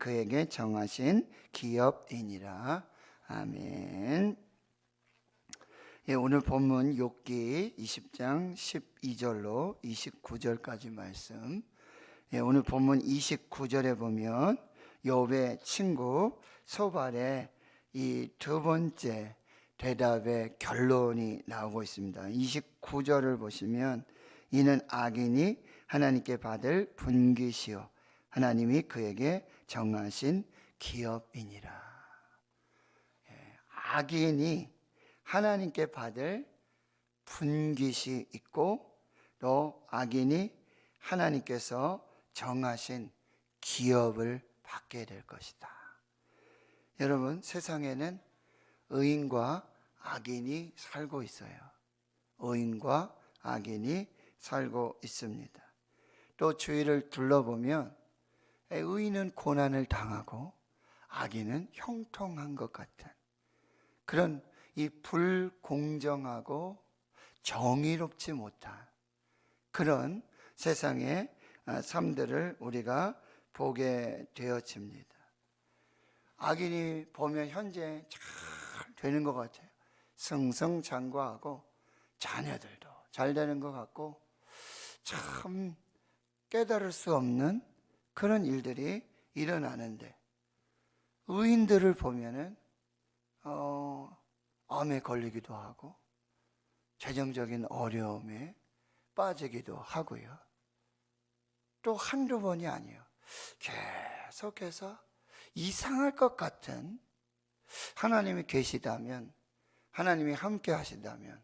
그에게 정하신 기업이니라. 아멘. 예, 오늘 본문 욥기 20장 12절로 29절까지 말씀. 예, 오늘 본문 29절에 보면 욥의 친구 소발의 이 두 번째 대답의 결론이 나오고 있습니다. 29절을 보시면 이는 악인이 하나님께 받을 분깃이요 하나님이 그에게 정하신 기업이니라. 악인이 하나님께 받을 분깃이 있고 또 악인이 하나님께서 정하신 기업을 받게 될 것이다. 여러분, 세상에는 의인과 악인이 살고 있어요. 의인과 악인이 살고 있습니다. 또 주위를 둘러보면 의인은 고난을 당하고 악인은 형통한 것 같은 그런 이 불공정하고 정의롭지 못한 그런 세상의 삶들을 우리가 보게 되어집니다. 악인이 보면 현재 잘 되는 것 같아요. 승승장구하고 자녀들도 잘 되는 것 같고 참 깨달을 수 없는 그런 일들이 일어나는데 의인들을 보면은 암에 걸리기도 하고 재정적인 어려움에 빠지기도 하고요. 또 한두 번이 아니에요. 계속해서 이상할 것 같은 하나님이 계시다면, 하나님이 함께 하시다면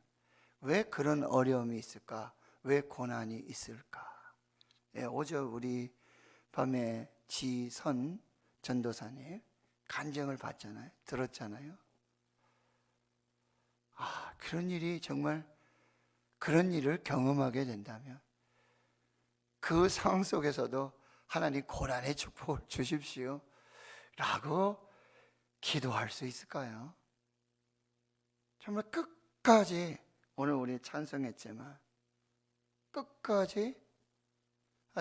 왜 그런 어려움이 있을까? 왜 고난이 있을까? 예, 어제 우리 밤에 지선 전도사님 간증을 봤잖아요. 들었잖아요. 그런 일이 정말 그런 일을 경험하게 된다면 그 상황 속에서도 하나님 고난의 축복을 주십시오 라고 기도할 수 있을까요? 정말 끝까지 오늘 우리 찬송했지만 끝까지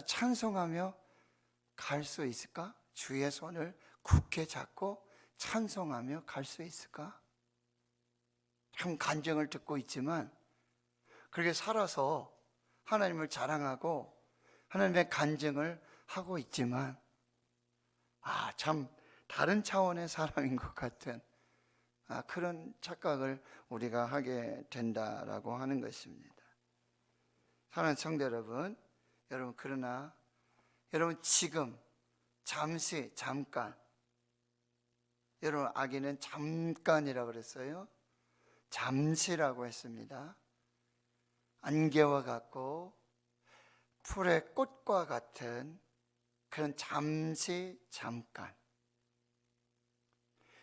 찬송하며 갈 수 있을까? 주의 손을 굳게 잡고 찬송하며 갈 수 있을까? 참 간증을 듣고 있지만 그렇게 살아서 하나님을 자랑하고 하나님의 간증을 하고 있지만 참 다른 차원의 사람인 것 같은 그런 착각을 우리가 하게 된다라고 하는 것입니다. 사랑하는 성도 여러분, 그러나 여러분 지금 잠시 잠깐, 여러분 악인은 잠깐이라고 그랬어요. 잠시라고 했습니다. 안개와 같고 풀의 꽃과 같은 그런 잠시 잠깐,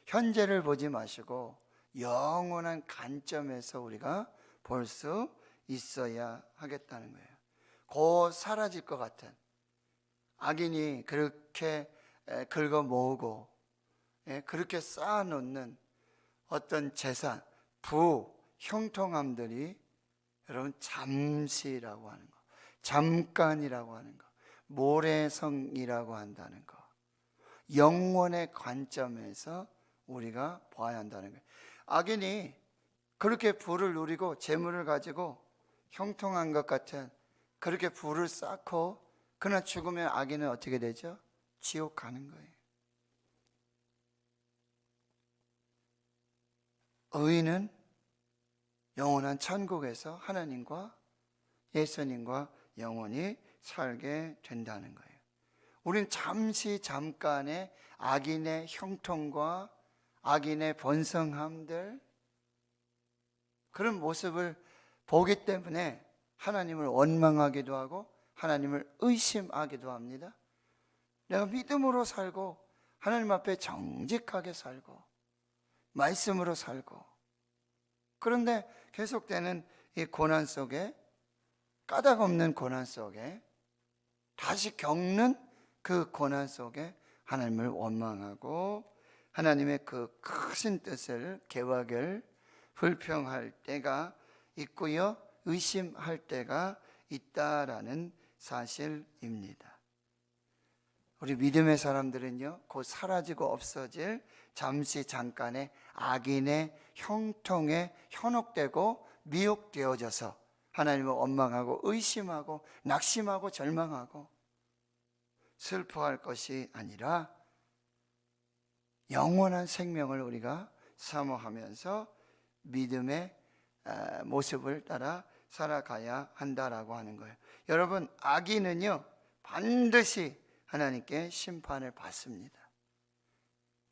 현재를 보지 마시고 영원한 관점에서 우리가 볼 수 있어야 하겠다는 거예요. 곧 사라질 것 같은 악인이 그렇게 긁어 모으고 그렇게 쌓아놓는 어떤 재산, 부, 형통함들이 여러분 잠시라고 하는 거, 잠깐이라고 하는 거, 모래성이라고 한다는 거, 영원의 관점에서 우리가 봐야 한다는 거예요. 악인이 그렇게 부를 누리고 재물을 가지고 형통한 것 같은 그렇게 부를 쌓고 그러나 죽으면 악인은 어떻게 되죠? 지옥 가는 거예요. 의인은 영원한 천국에서 하나님과 예수님과 영원히 살게 된다는 거예요. 우리는 잠시 잠깐의 악인의 형통과 악인의 번성함들 그런 모습을 보기 때문에 하나님을 원망하기도 하고 하나님을 의심하기도 합니다. 내가 믿음으로 살고 하나님 앞에 정직하게 살고 말씀으로 살고 그런데 계속되는 이 고난 속에 까닭 없는 고난 속에 다시 겪는 그 고난 속에 하나님을 원망하고 하나님의 그 크신 뜻을 개와결 불평할 때가 있고요 의심할 때가 있다라는 사실입니다. 우리 믿음의 사람들은요, 곧 사라지고 없어질 잠시 잠깐의 악인의 형통에 현혹되고 미혹되어져서 하나님을 원망하고 의심하고 낙심하고 절망하고 슬퍼할 것이 아니라 영원한 생명을 우리가 사모하면서 믿음의 모습을 따라 살아가야 한다라고 하는 거예요. 여러분, 악인은요 반드시 하나님께 심판을 받습니다.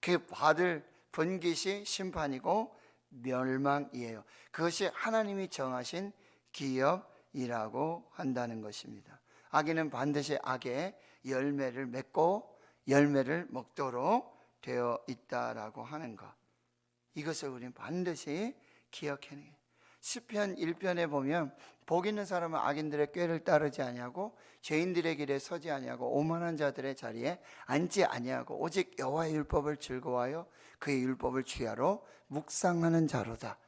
그 받을 번깃이 심판이고 멸망이에요. 그것이 하나님이 정하신 기업이라고 한다는 것입니다. 악인은 반드시 악의 열매를 맺고 열매를 먹도록 되어 있다라고 하는 것, 이것을 우리는 반드시 기억해야 해요. 시편 1편에 보면 복 있는 사람은 악인들의 꾀를 따르지 아니하고 죄인들의 길에 서지 아니하고 오만한 자들의 자리에 앉지 아니하고 오직 여호와의 율법을 즐거워하여 그의 율법을 주야로 묵상하는 자로다.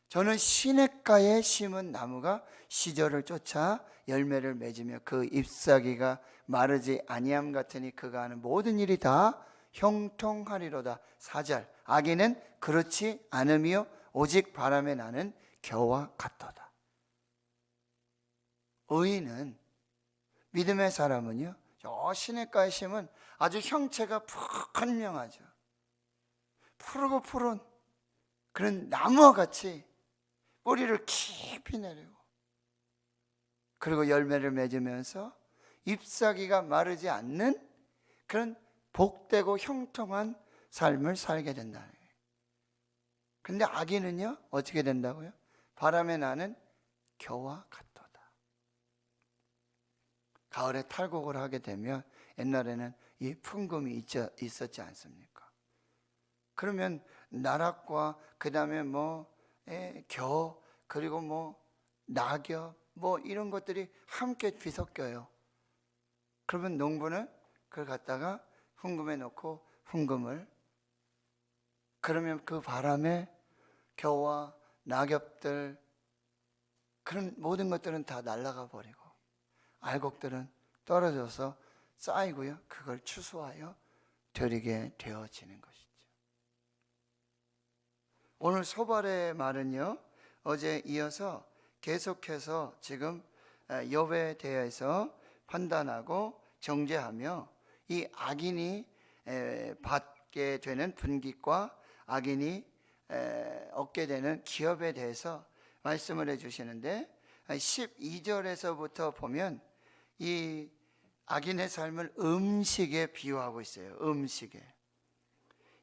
저는 시냇가에 심은 나무가 시절을 쫓아 열매를 맺으며 그 잎사귀가 마르지 아니함 같으니 그가 하는 모든 일이 다 형통하리로다. 4절, 악인은 그렇지 않으며 오직 바람에 나는 겨와 같도다. 의인은, 믿음의 사람은요, 저 시냇가에 심은 아주 형체가 분명하죠. 푸르고 푸른 그런 나무와 같이 뿌리를 깊이 내리고, 그리고 열매를 맺으면서 잎사귀가 마르지 않는 그런 복되고 형통한 삶을 살게 된다는 거예요. 근데 악인은요 어떻게 된다고요? 바람에 나는 겨와 같도다. 가을에 탈곡을 하게 되면 옛날에는 이 풍금이 있었지 않습니까? 그러면 나락과 그 다음에 겨, 그리고 낙엽 이런 것들이 함께 뒤섞여요. 그러면 농부는 그걸 갖다가 흥금에 넣고 흥금을, 그러면 그 바람에 겨와 낙엽들, 그런 모든 것들은 다 날아가 버리고 알곡들은 떨어져서 쌓이고요, 그걸 추수하여 드리게 되어지는 것이죠. 오늘 소발의 말은요, 어제 이어서 계속해서 지금 욥에 대해서 판단하고 정죄하며 이 악인이 받게 되는 분깃과 악인이 얻게 되는 기업에 대해서 말씀을 해주시는데, 12절에서부터 보면 이 악인의 삶을 음식에 비유하고 있어요. 음식에.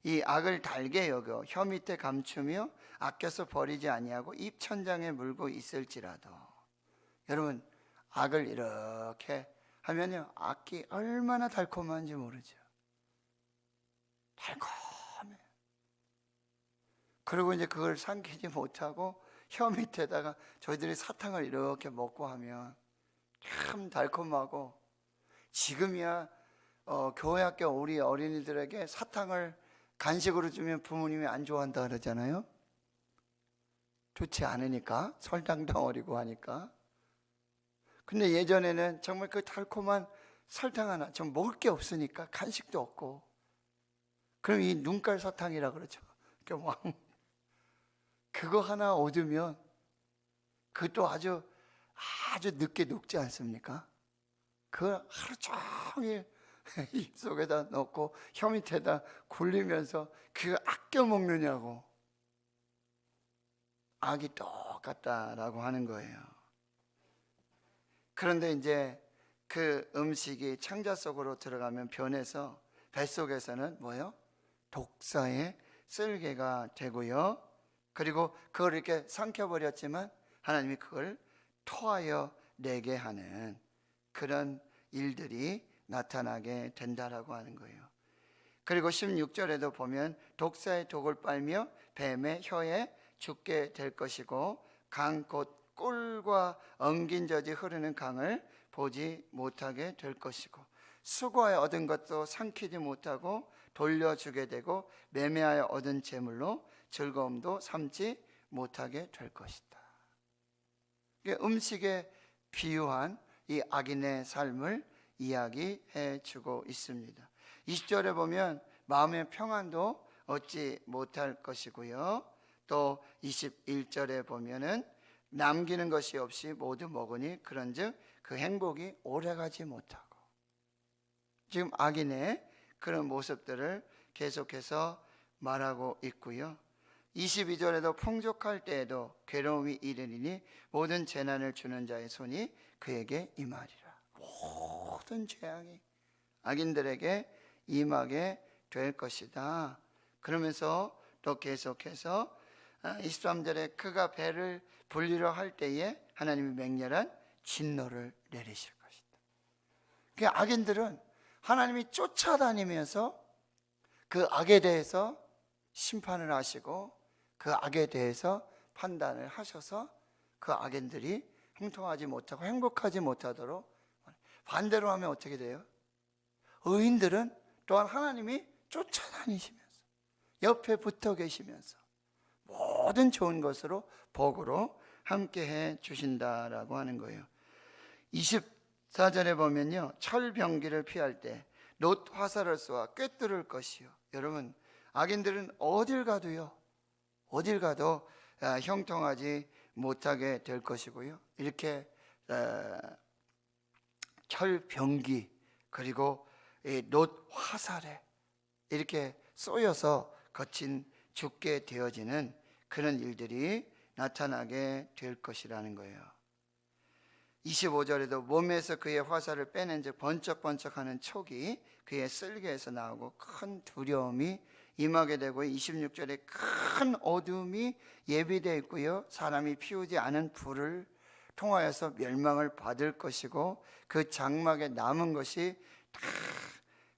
이 악을 달게 여겨 혀 밑에 감추며 아껴서 버리지 아니하고 입천장에 물고 있을지라도. 여러분, 악을 이렇게 하면요, 악이 얼마나 달콤한지 모르죠. 달콤해. 그리고 이제 그걸 삼키지 못하고 혀 밑에다가 저희들이 사탕을 이렇게 먹고 하면 참 달콤하고, 지금이야 교회 학교 우리 어린이들에게 사탕을 간식으로 주면 부모님이 안 좋아한다 그러잖아요. 좋지 않으니까, 설탕 덩어리고 하니까. 근데 예전에는 정말 그 달콤한 설탕 하나, 좀 먹을 게 없으니까 간식도 없고, 그럼 이 눈깔 사탕이라 그러죠. 그거 하나 얻으면 그것도 아주 늦게 녹지 않습니까? 그걸 하루 종일 입속에다 넣고 혀 밑에다 굴리면서 그거 아껴 먹느냐고. 악이 똑같다라고 하는 거예요. 그런데 이제 그 음식이 창자 속으로 들어가면 변해서 뱃속에서는 뭐예요? 독사의 쓸개가 되고요, 그리고 그걸 이렇게 삼켜버렸지만 하나님이 그걸 토하여 내게 하는 그런 일들이 나타나게 된다라고 하는 거예요. 그리고 16절에도 보면 독사의 독을 빨며 뱀의 혀에 죽게 될 것이고 강 곧 꿀과 엉긴 젖이 흐르는 강을 보지 못하게 될 것이고 수고하여 얻은 것도 삼키지 못하고 돌려주게 되고 매매하여 얻은 재물로 즐거움도 삼지 못하게 될 것이다. 음식에 비유한 이 악인의 삶을 이야기해 주고 있습니다. 20절에 보면 마음의 평안도 얻지 못할 것이고요. 또 21절에 보면은 남기는 것이 없이 모두 먹으니 그런즉 그 행복이 오래가지 못하고, 지금 악인의 그런 모습들을 계속해서 말하고 있고요. 22절에도 풍족할 때에도 괴로움이 이르리니 모든 재난을 주는 자의 손이 그에게 임하리라. 모든 재앙이 악인들에게 임하게 될 것이다. 그러면서 또 계속해서 23절에 그가 배를 분리려 할 때에 하나님이 맹렬한 진노를 내리실 것이다. 그 악인들은 하나님이 쫓아다니면서 그 악에 대해서 심판을 하시고 그 악에 대해서 판단을 하셔서 그 악인들이 형통하지 못하고 행복하지 못하도록, 반대로 하면 어떻게 돼요? 의인들은 또한 하나님이 쫓아다니시면서 옆에 붙어 계시면서 모든 좋은 것으로 복으로 함께해 주신다라고 하는 거예요. 24절에 보면요, 철병기를 피할 때 놋 화살을 쏘아 꿰뚫을 것이요. 여러분, 악인들은 어딜 가도요, 어딜 가도 형통하지 못하게 될 것이고요. 이렇게 철병기 그리고 놋 화살에 이렇게 쏘여서 거친 죽게 되어지는 그런 일들이 나타나게 될 것이라는 거예요. 25절에도 몸에서 그의 화살을 빼낸 즉 번쩍번쩍하는 촉이 그의 쓸개에서 나오고 큰 두려움이 임하게 되고, 26절에 큰 어둠이 예비되어 있고요, 사람이 피우지 않은 불을 통하여서 멸망을 받을 것이고 그 장막에 남은 것이 다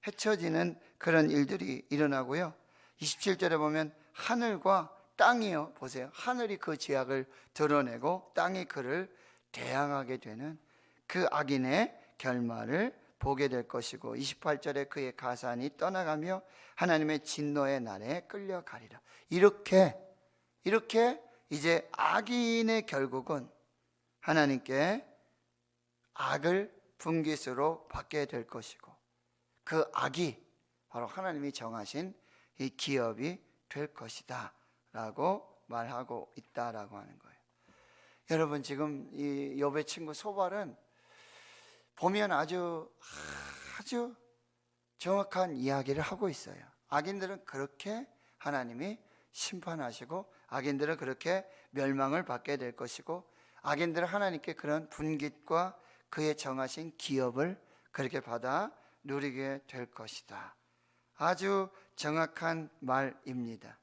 헤쳐지는 그런 일들이 일어나고요. 27절에 보면 하늘과 땅이요, 보세요, 하늘이 그 죄악을 드러내고 땅이 그를 대항하게 되는 그 악인의 결말을 보게 될 것이고, 28절에 그의 가산이 떠나가며 하나님의 진노의 날에 끌려가리라. 이렇게 이제 악인의 결국은 하나님께 악을 분깃으로 받게 될 것이고, 그 악이 바로 하나님이 정하신 이 기업이 될 것이다 라고 말하고 있다라고 하는 거예요. 여러분, 지금 이 욥의 친구 소발은 보면 아주 정확한 이야기를 하고 있어요. 악인들은 그렇게 하나님이 심판하시고 악인들은 그렇게 멸망을 받게 될 것이고, 악인들은 하나님께 그런 분깃과 그의 정하신 기업을 그렇게 받아 누리게 될 것이다. 아주 정확한 말입니다.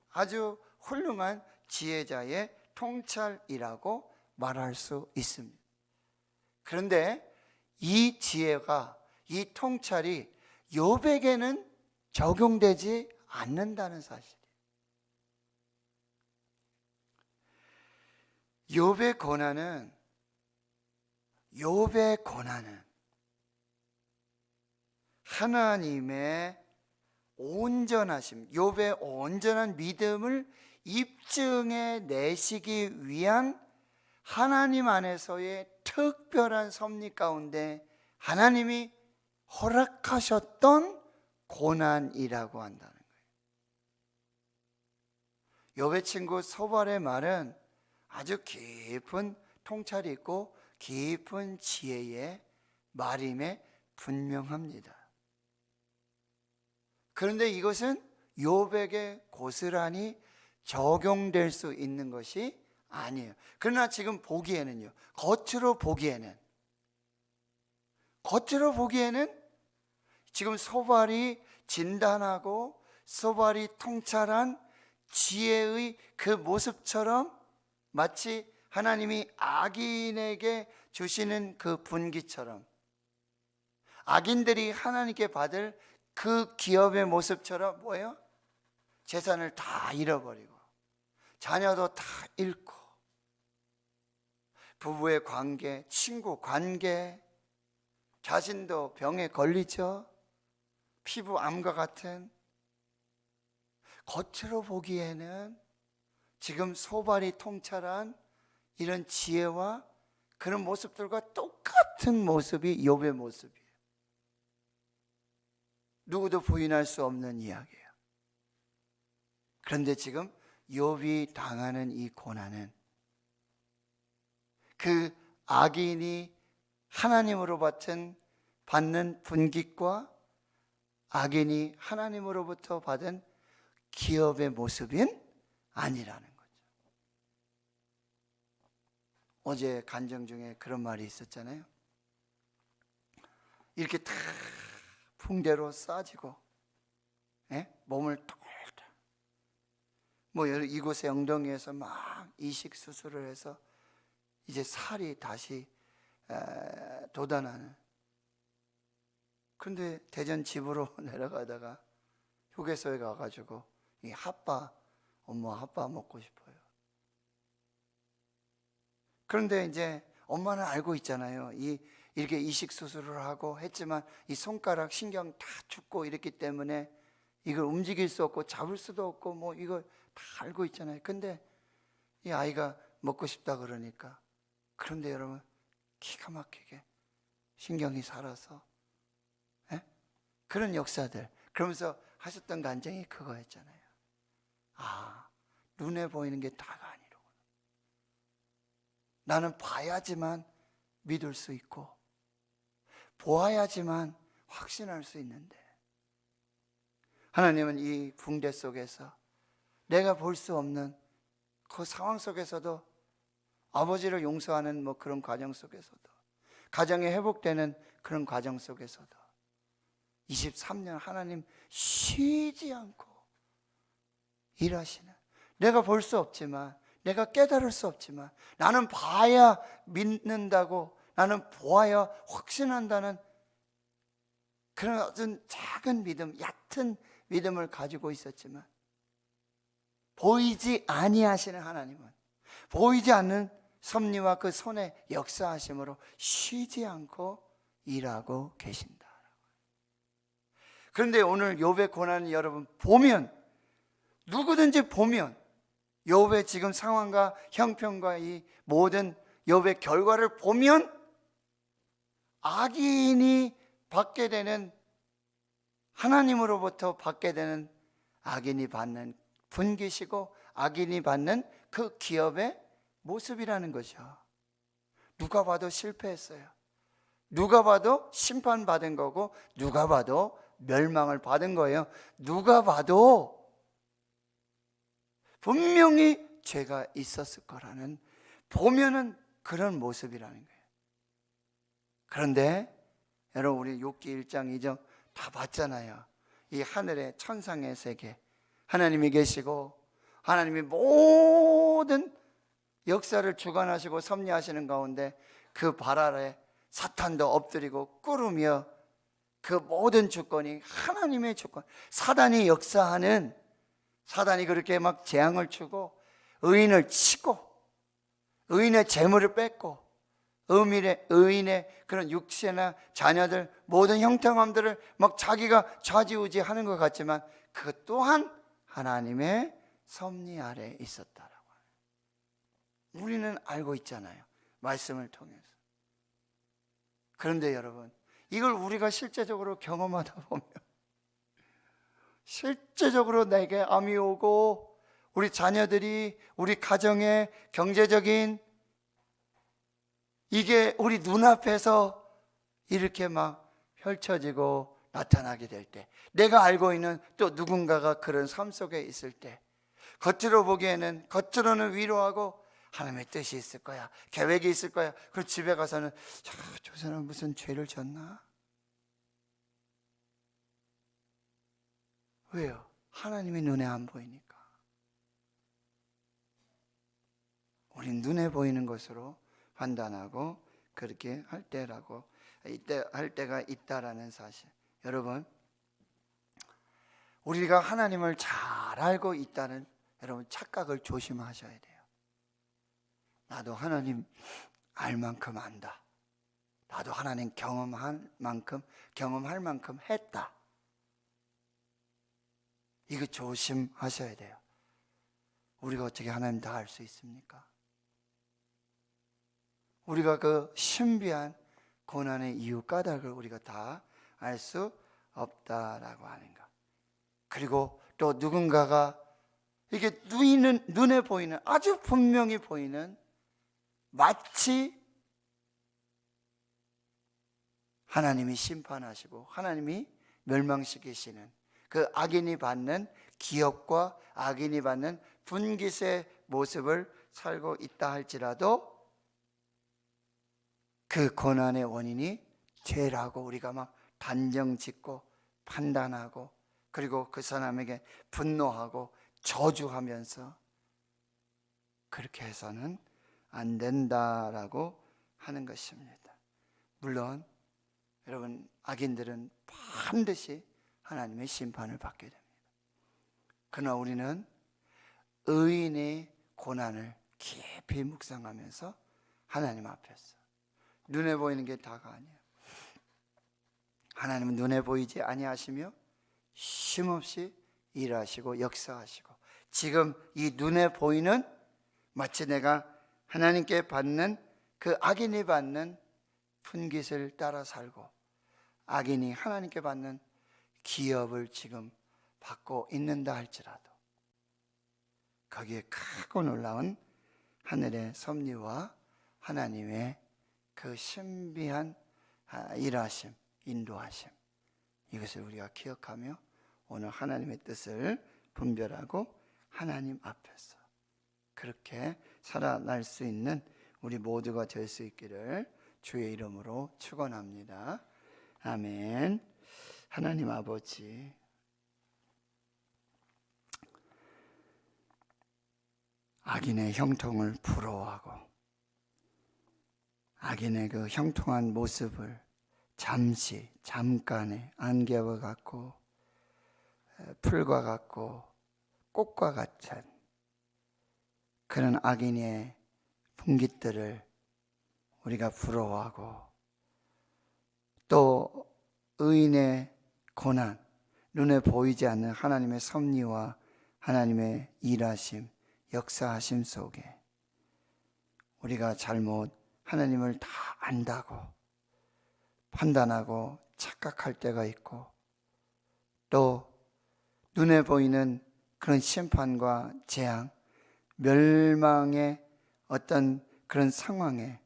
아주 훌륭한 지혜자의 통찰이라고 말할 수 있습니다. 그런데 이 지혜가, 이 통찰이 욥에게는 적용되지 않는다는 사실이에요. 욥의 고난은 하나님의 온전하심, 욥의 온전한 믿음을 입증해 내시기 위한 하나님 안에서의 특별한 섭리 가운데 하나님이 허락하셨던 고난이라고 한다는 거예요. 욥의 친구 소발의 말은 아주 깊은 통찰이 있고 깊은 지혜의 말임에 분명합니다. 그런데 이것은 욥에게 고스란히 적용될 수 있는 것이 아니에요. 그러나 지금 보기에는요, 겉으로 보기에는 지금 소발이 진단하고 소발이 통찰한 지혜의 그 모습처럼 마치 하나님이 악인에게 주시는 그 분기처럼, 악인들이 하나님께 받을 그 기업의 모습처럼 뭐예요? 재산을 다 잃어버리고 자녀도 다 잃고 부부의 관계, 친구 관계, 자신도 병에 걸리죠. 피부암과 같은, 겉으로 보기에는 지금 소발이 통찰한 이런 지혜와 그런 모습들과 똑같은 모습이 욥의 모습이에요. 누구도 부인할 수 없는 이야기예요. 그런데 지금 욥이 당하는 이 고난은 그 악인이 하나님으로부터 받는 분깃과 악인이 하나님으로부터 받은 기업의 모습인 아니라는 거죠. 어제 간증 중에 그런 말이 있었잖아요. 이렇게 다 붕대로 싸지고, 몸을 똘똘, 이곳의 엉덩이에서 막 이식 수술을 해서 이제 살이 다시 돋아나는. 그런데 대전 집으로 내려가다가 휴게소에 가가지고 이 엄마 핫바 먹고 싶어요. 그런데 이제 엄마는 알고 있잖아요. 이렇게 이식 수술을 하고 했지만 이 손가락 신경 다 죽고 이랬기 때문에 이걸 움직일 수 없고 잡을 수도 없고 이걸 다 알고 있잖아요. 근데 이 아이가 먹고 싶다 그러니까. 그런데 여러분, 기가 막히게 신경이 살아서 그런 역사들. 그러면서 하셨던 간증이 그거였잖아요. 눈에 보이는 게 다가 아니로구나. 나는 봐야지만 믿을 수 있고 보아야지만 확신할 수 있는데, 하나님은 이 붕대 속에서 내가 볼 수 없는 그 상황 속에서도, 아버지를 용서하는 그런 과정 속에서도, 가정이 회복되는 그런 과정 속에서도 23년 하나님 쉬지 않고 일하시는, 내가 볼 수 없지만, 내가 깨달을 수 없지만, 나는 봐야 믿는다고, 나는 보아야 확신한다는 그런 어떤 작은 믿음, 얕은 믿음을 가지고 있었지만, 보이지 아니하시는 하나님은 보이지 않는 섭리와 그 손의 역사하심으로 쉬지 않고 일하고 계신다. 그런데 오늘 욥의 고난을 여러분 보면, 누구든지 보면 욥의 지금 상황과 형편과 이 모든 욥의 결과를 보면, 악인이 받게 되는, 하나님으로부터 받게 되는, 악인이 받는 분깃이고 악인이 받는 그 기업의 모습이라는 거죠. 누가 봐도 실패했어요. 누가 봐도 심판받은 거고, 누가 봐도 멸망을 받은 거예요. 누가 봐도 분명히 죄가 있었을 거라는, 보면은 그런 모습이라는 거예요. 그런데 여러분, 우리 욥기 1장 2장 다 봤잖아요. 이 하늘의 천상의 세계, 하나님이 계시고 하나님이 모든 역사를 주관하시고 섭리하시는 가운데 그 발 아래 사탄도 엎드리고 꿇으며, 그 모든 주권이 하나님의 주권. 사단이 역사하는, 사단이 그렇게 막 재앙을 주고 의인을 치고 의인의 재물을 뺏고 의인의 그런 육체나 자녀들 모든 형통함들을 막 자기가 좌지우지하는 것 같지만, 그것 또한 하나님의 섭리 아래에 있었다라고 해요. 우리는 알고 있잖아요, 말씀을 통해서. 그런데 여러분, 이걸 우리가 실제적으로 경험하다 보면, 실제적으로 내게 암이 오고 우리 자녀들이, 우리 가정의 경제적인, 이게 우리 눈앞에서 이렇게 막 펼쳐지고 나타나게 될 때, 내가 알고 있는 또 누군가가 그런 삶 속에 있을 때, 겉으로 보기에는, 겉으로는 위로하고 하나님의 뜻이 있을 거야, 계획이 있을 거야. 그리고 집에 가서는 저 사람 무슨 죄를 졌나? 왜요? 하나님이 눈에 안 보이니까. 우린 눈에 보이는 것으로 판단하고 그렇게 할 때라고, 이때 할 때가 있다라는 사실. 여러분, 우리가 하나님을 잘 알고 있다는 여러분 착각을 조심하셔야 돼요. 나도 하나님 알 만큼 안다. 나도 하나님 경험할 만큼 했다. 이거 조심하셔야 돼요. 우리가 어떻게 하나님 다 알 수 있습니까? 우리가 그 신비한 고난의 이유, 까닭을 우리가 다 알 수 없다라고 하는 것. 그리고 또 누군가가 이게 눈에 보이는, 아주 분명히 보이는, 마치 하나님이 심판하시고 하나님이 멸망시키시는 그 악인이 받는 기업과 악인이 받는 분깃의 모습을 살고 있다 할지라도 그 고난의 원인이 죄라고 우리가 막 단정 짓고 판단하고, 그리고 그 사람에게 분노하고 저주하면서 그렇게 해서는 안 된다라고 하는 것입니다. 물론 여러분, 악인들은 반드시 하나님의 심판을 받게 됩니다. 그러나 우리는 의인의 고난을 깊이 묵상하면서 하나님 앞에서, 눈에 보이는 게 다가 아니에요. 하나님은 눈에 보이지 아니하시며 쉼없이 일하시고 역사하시고, 지금 이 눈에 보이는, 마치 내가 하나님께 받는 그 악인이 받는 분깃을 따라 살고 악인이 하나님께 받는 기업을 지금 받고 있는다 할지라도 거기에 크고 놀라운 하늘의 섭리와 하나님의 그 신비한 일하심, 인도하심, 이것을 우리가 기억하며 오늘 하나님의 뜻을 분별하고 하나님 앞에서 그렇게 살아날 수 있는 우리 모두가 될 수 있기를 주의 이름으로 축원합니다. 아멘. 하나님 아버지, 악인의 형통을 부러워하고 악인의 그 형통한 모습을 잠깐의 안개와 같고 풀과 같고 꽃과 같은 그런 악인의 분깃들을 우리가 부러워하고, 또 의인의 고난, 눈에 보이지 않는 하나님의 섭리와 하나님의 일하심, 역사하심 속에 우리가 잘못 하나님을 다 안다고 판단하고 착각할 때가 있고, 또 눈에 보이는 그런 심판과 재앙, 멸망의 어떤 그런 상황에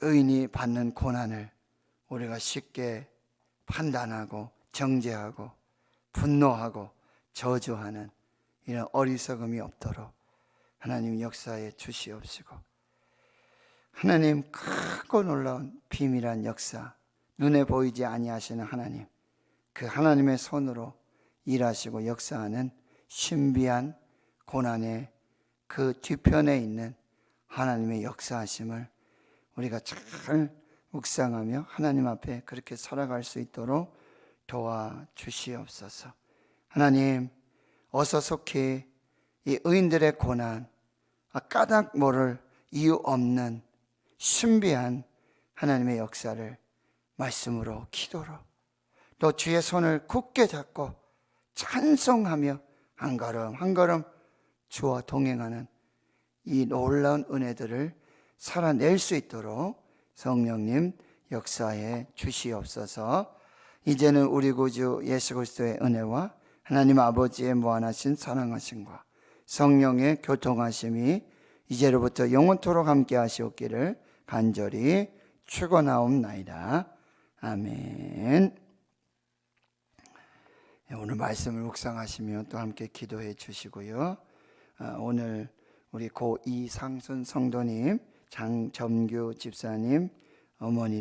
의인이 받는 고난을 우리가 쉽게 판단하고 정죄하고 분노하고 저주하는 이런 어리석음이 없도록 하나님 역사에 주시옵시고, 하나님 크고 놀라운 비밀한 역사, 눈에 보이지 아니하시는 하나님, 그 하나님의 손으로 일하시고 역사하는 신비한 고난의 그 뒤편에 있는 하나님의 역사하심을 우리가 잘 묵상하며 하나님 앞에 그렇게 살아갈 수 있도록 도와주시옵소서. 하나님, 어서 속히 이 의인들의 고난, 까닭 모를 이유 없는 신비한 하나님의 역사를 말씀으로, 기도로, 또 주의 손을 굳게 잡고 찬송하며 한 걸음 한 걸음 주와 동행하는 이 놀라운 은혜들을 살아낼 수 있도록 성령님 역사해 주시옵소서. 이제는 우리 구주 예수 그리스도의 은혜와 하나님 아버지의 무한하신 사랑하심과 성령의 교통하심이 이제로부터 영원토록 함께 하시옵기를 간절히 축원하옵나이다. 아멘. 오늘 말씀을 묵상하시며 또 함께 기도해 주시고요. 오늘 우리 고 이상순 성도님, 장점규 집사님, 어머니